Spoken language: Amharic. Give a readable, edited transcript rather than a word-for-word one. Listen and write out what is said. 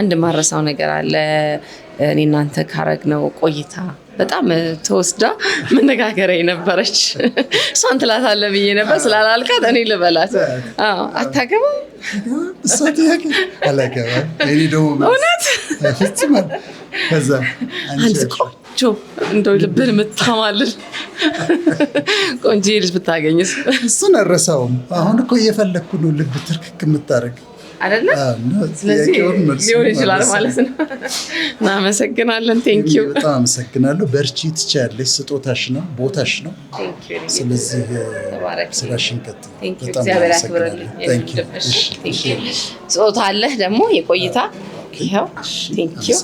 አንድ ማረሳው ነገር አለ እኔ እናንተ ካረግነው ቆይታ በጣም ተወስዳ መነጋገሪያ የነበረች እሷን ትላታለህ ብዬ ነበር ስላላልካት እኔ ልበላት አታገባም እሷት ያከ አላገባም እኔ ደግሞ እውነት ፍጹም ከዛ አንቺ ቆንጆ እንደው ልብን የምታማልል ቆንጆ ልጅ ብታገኝስ እሱን አረሳውም አሁን እኮ እየፈለኩ ነው ልብ ትርክክ የምታረግ አይደለ ስለዚህ ሊሆን ይችላል ማለት ነው እናመሰግናለን ቴንኪው በጣም አመሰግናለሁ በርቺ ትቻለሽ ስጦታሽ ነው ቦታሽ ነው ስለዚህ ስራሽን ቀጥይ በጣም አመሰግናለሁ ቴንኪው ስጦታ አለ ደግሞ የቆይታ ይሄው ቴንኪው